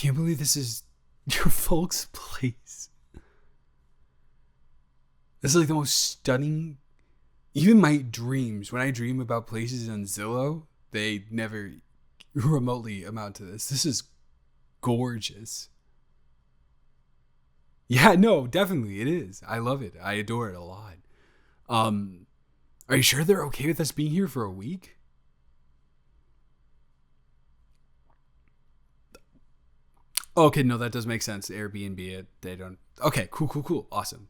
can't believe this is your folks' place. This is like the most stunning. Even my dreams, when I dream about places on Zillow, they never remotely amount to this. This is gorgeous. Yeah, no, definitely it is. I love it. I adore it a lot. Are you sure they're okay with us being here for a week? Okay, no, that does make sense. Airbnb it. They don't. Okay, cool. Awesome.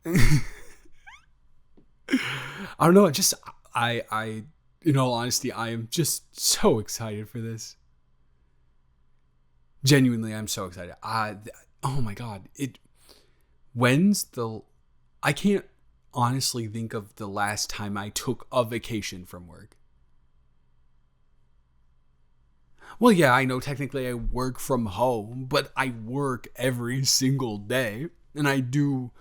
I don't know. In all honesty, I am just so excited for this. Genuinely, I'm so excited. Oh my god! When's the? I can't honestly think of the last time I took a vacation from work. Well, yeah, I know technically I work from home, but I work every single day, and I do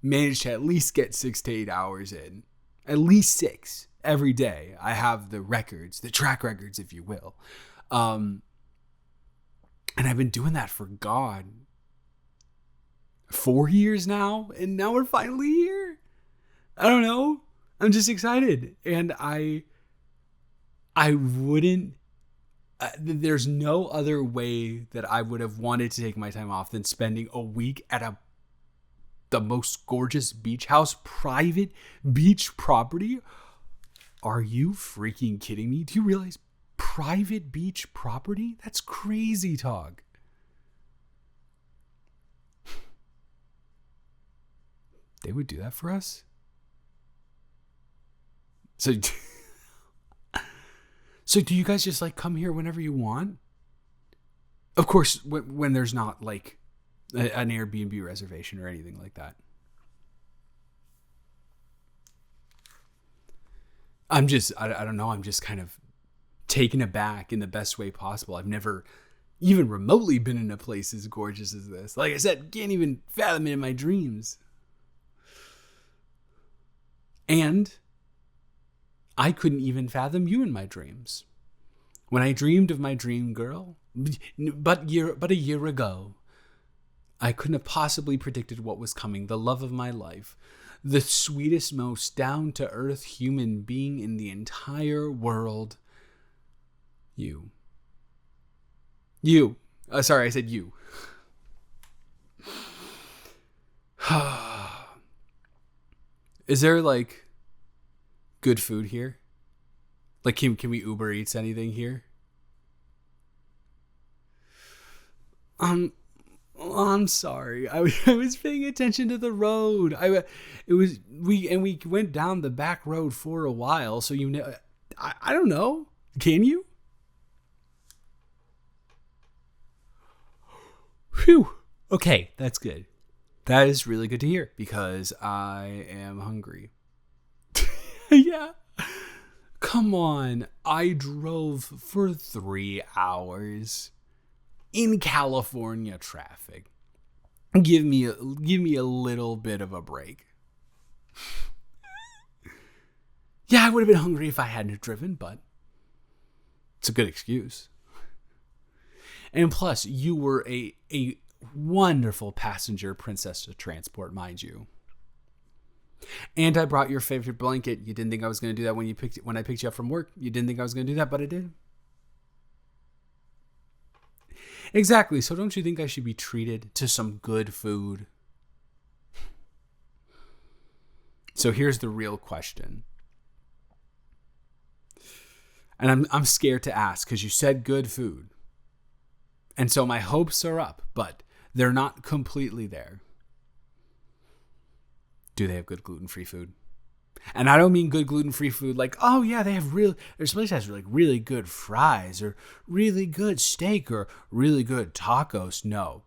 manage to at least get 6 to 8 hours in. At least 6 every day. I have the records, the track records, if you will. And I've been doing that for God, 4 years now, and now we're finally here. I don't know. I'm just excited, and I wouldn't. There's no other way that I would have wanted to take my time off than spending a week at the most gorgeous beach house, private beach property. Are you freaking kidding me? Do you realize private beach property? That's crazy talk. They would do that for us? So do you guys just like come here whenever you want? Of course, when there's not like an Airbnb reservation or anything like that. I don't know. I'm just kind of taken aback in the best way possible. I've never even remotely been in a place as gorgeous as this. Like I said, can't even fathom it in my dreams. And I couldn't even fathom you in my dreams. When I dreamed of my dream girl, but a year ago, I couldn't have possibly predicted what was coming. The love of my life, the sweetest, most down-to-earth human being in the entire world. You. Sorry, I said you. Is there like good food here? Like, can we Uber Eats anything here? I'm sorry. I was paying attention to the road. We went down the back road for a while, so you know. I don't know. Can you? Phew. Okay, that's good. That is really good to hear because I am hungry. Yeah. Come on. I drove for 3 hours in California traffic. Give me a little bit of a break. Yeah, I would have been hungry if I hadn't driven, but it's a good excuse. And plus, you were a wonderful passenger princess to transport, mind you. And I brought your favorite blanket. You didn't think I was going to do that when I picked you up from work. You didn't think I was going to do that, but I did. Exactly. So don't you think I should be treated to some good food? So here's the real question. And I'm scared to ask because you said good food. And so my hopes are up, but they're not completely there. Do they have good gluten-free food? And I don't mean good gluten-free food like, oh yeah, there's place that has like really good fries or really good steak or really good tacos. No.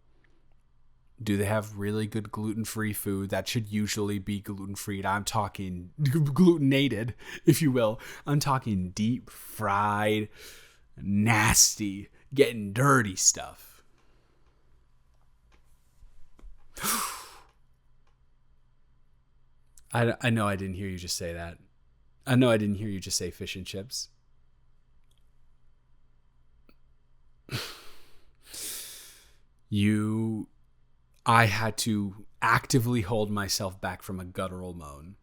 Do they have really good gluten-free food that should usually be gluten-free? I'm talking glutenated, if you will. I'm talking deep fried, nasty, getting dirty stuff. I know I didn't hear you just say that. I know I didn't hear you just say fish and chips. I had to actively hold myself back from a guttural moan.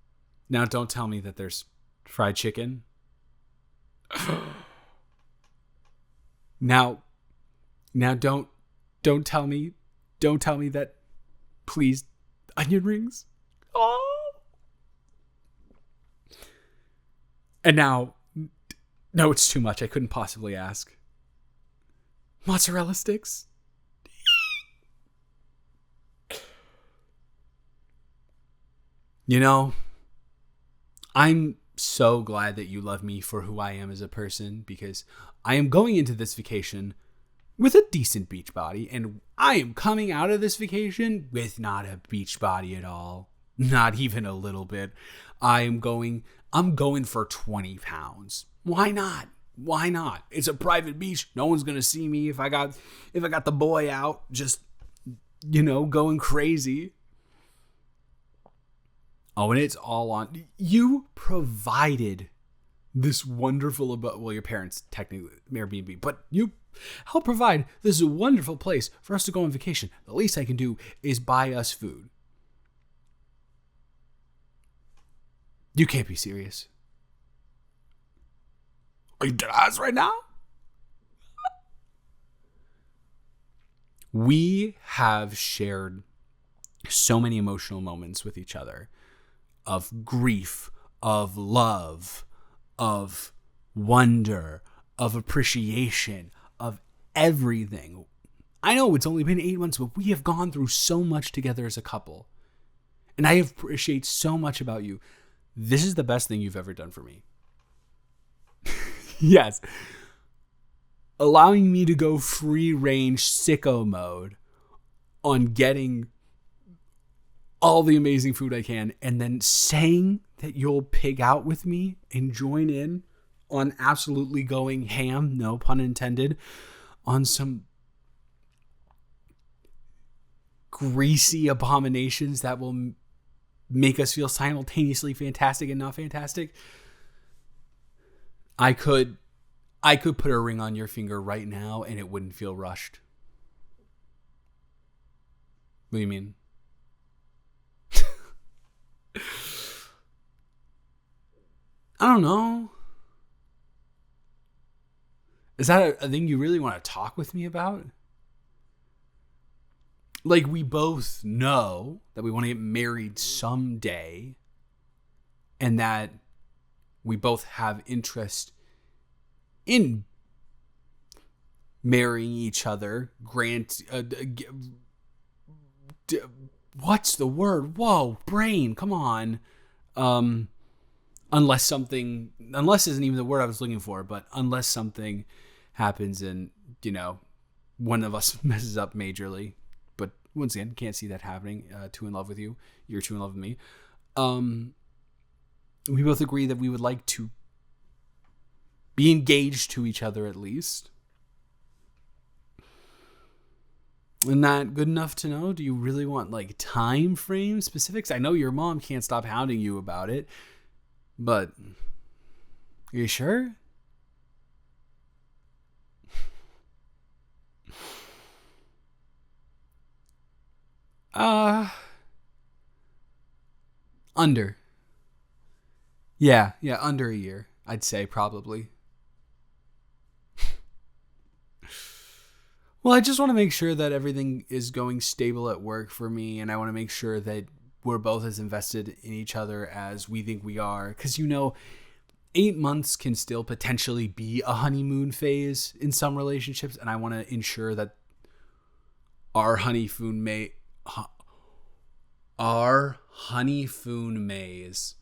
Now, don't tell me that there's fried chicken. Now, don't tell me that, please, onion rings. Oh. And now, no, it's too much. I couldn't possibly ask. Mozzarella sticks. You know, I'm so glad that you love me for who I am as a person, because I am going into this vacation with a decent beach body, and I am coming out of this vacation with not a beach body at all. Not even a little bit. I'm going for 20 pounds. Why not? Why not? It's a private beach. No one's going to see me if I got the boy out just, going crazy. Oh, and it's all on. You provided this wonderful, your parents technically Airbnb, but you help provide this wonderful place for us to go on vacation. The least I can do is buy us food. You can't be serious. Are you dead ass right now? We have shared so many emotional moments with each other, of grief, of love, of wonder, of appreciation, of everything. I know it's only been 8 months, but we have gone through so much together as a couple. And I appreciate so much about you. This is the best thing you've ever done for me. Yes. Allowing me to go free range sicko mode on getting all the amazing food I can, and then saying that you'll pig out with me and join in on absolutely going ham, no pun intended, on some greasy abominations that will make us feel simultaneously fantastic and not fantastic. I could put a ring on your finger right now and it wouldn't feel rushed. What do you mean? I don't know. Is that a thing you really want to talk with me about? Like, we both know that we want to get married someday, and that we both have interest in marrying each other. What's the word? Whoa, brain, come on. Unless isn't even the word I was looking for, but unless something happens and, one of us messes up majorly. But once again, can't see that happening. Too in love with you. You're too in love with me. We both agree that we would like to be engaged to each other at least. Isn't that good enough to know? Do you really want time frame specifics? I know your mom can't stop hounding you about it, but are you sure? Under. Yeah, under a year, I'd say probably. Well, I just want to make sure that everything is going stable at work for me, and I want to make sure that we're both as invested in each other as we think we are. Because, 8 months can still potentially be a honeymoon phase in some relationships, and I want to ensure that our honeymoon maze.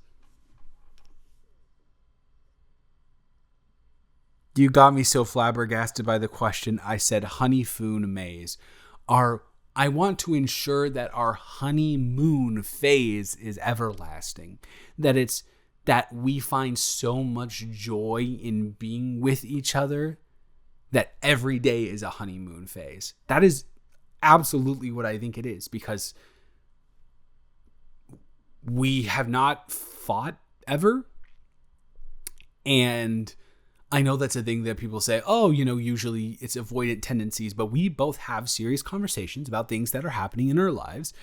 You got me so flabbergasted by the question. I said honeymoon maze. I want to ensure that our honeymoon phase is everlasting. That we find so much joy in being with each other that every day is a honeymoon phase. That is absolutely what I think it is, because we have not fought ever. And I know that's a thing that people say, oh, usually it's avoidant tendencies, but we both have serious conversations about things that are happening in our lives.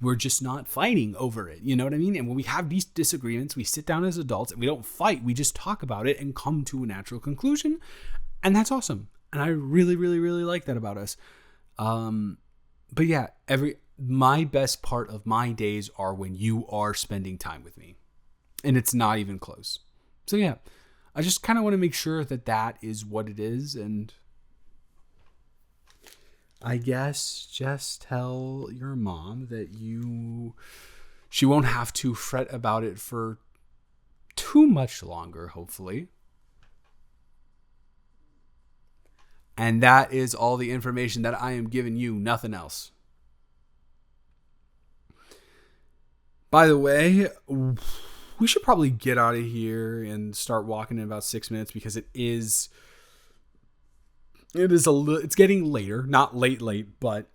We're just not fighting over it. You know what I mean? And when we have these disagreements, we sit down as adults and we don't fight. We just talk about it and come to a natural conclusion. And that's awesome. And I really, really, really like that about us. But yeah, my best part of my days are when you are spending time with me. And it's not even close. So yeah. I just kind of want to make sure that is what it is. And I guess just tell your mom that she won't have to fret about it for too much longer, hopefully. And that is all the information that I am giving you, nothing else. By the way, we should probably get out of here and start walking in about 6 minutes because it's getting later, not late, but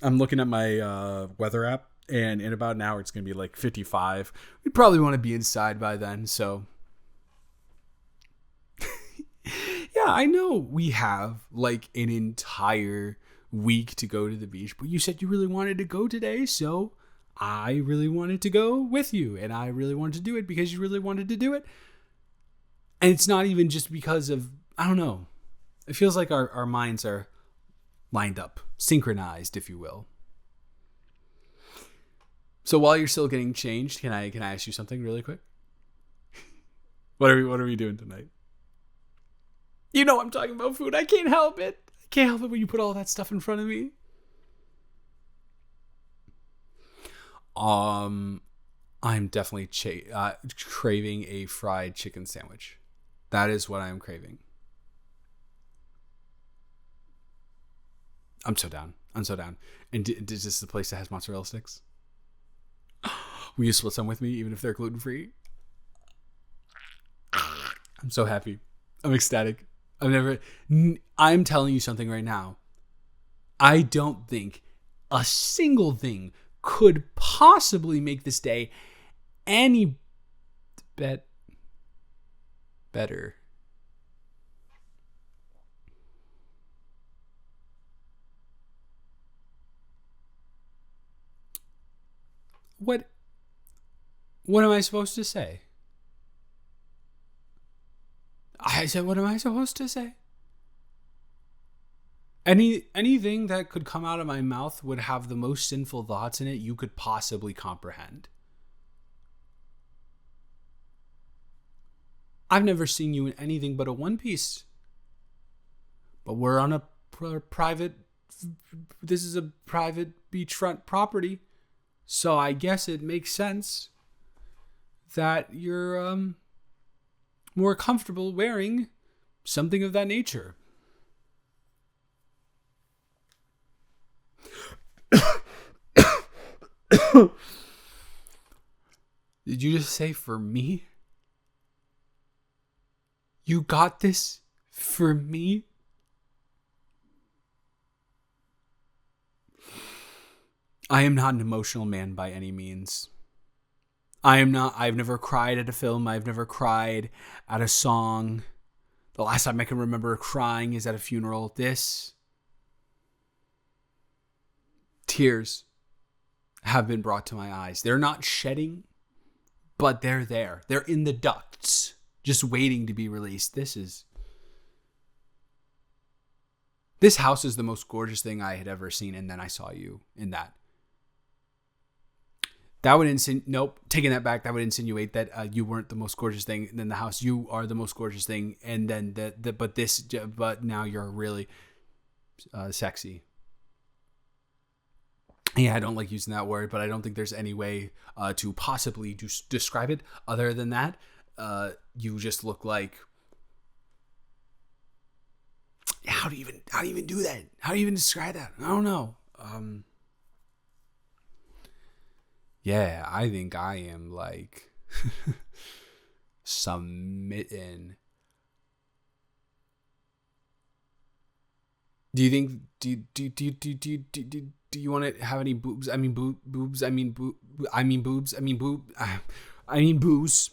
I'm looking at my weather app and in about an hour it's going to be like 55. We probably want to be inside by then. So yeah, I know we have like an entire week to go to the beach, but you said you really wanted to go today. So I really wanted to go with you, and I really wanted to do it because you really wanted to do it. And it's not even just because of, I don't know. It feels like our minds are lined up, synchronized, if you will. So while you're still getting changed, can I ask you something really quick? What are we doing tonight? You know I'm talking about food. I can't help it. I can't help it when you put all that stuff in front of me. I'm definitely craving a fried chicken sandwich. That is what I'm craving. I'm so down. And is this the place that has mozzarella sticks? Will you split some with me, even if they're gluten-free? I'm so happy. I'm ecstatic. I'm telling you something right now. I don't think a single thing could possibly make this day any better. What am I supposed to say? I said, what am I supposed to say? Anything that could come out of my mouth would have the most sinful thoughts in it you could possibly comprehend. I've never seen you in anything but a one piece. But we're on a private, this is a private beachfront property. So I guess it makes sense that you're more comfortable wearing something of that nature. Did you just say for me? You got this for me? I am not an emotional man by any means. I've never cried at a film. I've never cried at a song. The last time I can remember crying is at a funeral. Tears have been brought to my eyes. They're not shedding, but they're there. They're in the ducts, just waiting to be released. This house is the most gorgeous thing I had ever seen, and then I saw you in that. That would nope, taking that back. That would insinuate that you weren't the most gorgeous thing. And then the house, you are the most gorgeous thing. And then but now you're really sexy. Yeah, I don't like using that word, but I don't think there's any way to possibly describe it other than that. You just look like. How do you even do that? How do you even describe that? I don't know. Yeah, I think I am like submitting. Do you think do you want to have any boobs? I mean boobs. I mean boobs. I mean booze.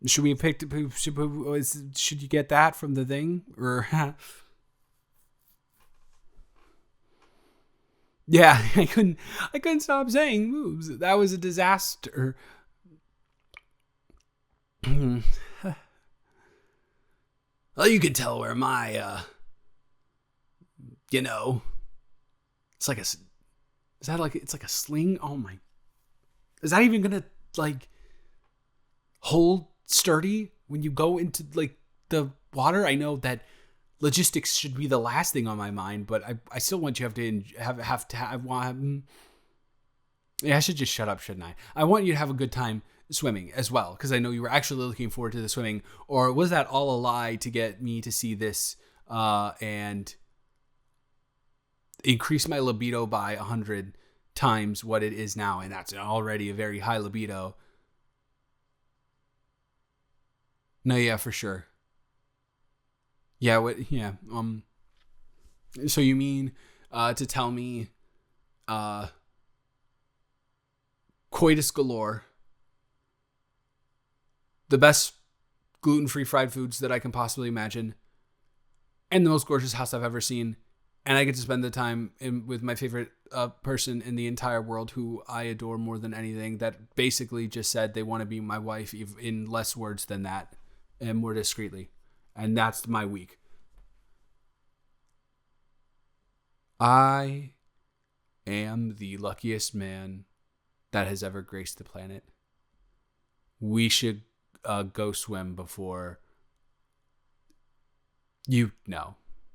Should we have picked? Should you get that from the thing or? Yeah, I couldn't stop saying moves. That was a disaster. Well, you can tell where my you know, it's like a is that like it's like a sling? Oh my. Is that even going to like hold sturdy when you go into like the water? I know that logistics should be the last thing on my mind, but I still want you yeah, I should just shut up, shouldn't I? I want you to have a good time swimming as well, because I know you were actually looking forward to the swimming. Or was that all a lie to get me to see this and increase my libido by 100 times what it is now? And that's already a very high libido. No, yeah, for sure. Yeah, what? Yeah. So you mean to tell me uh, coitus galore, the best gluten-free fried foods that I can possibly imagine, and the most gorgeous house I've ever seen, and I get to spend the time with my favorite person in the entire world who I adore more than anything, that basically just said they want to be my wife in less words than that and more discreetly. And that's my week. I am the luckiest man that has ever graced the planet. We should go swim before you know.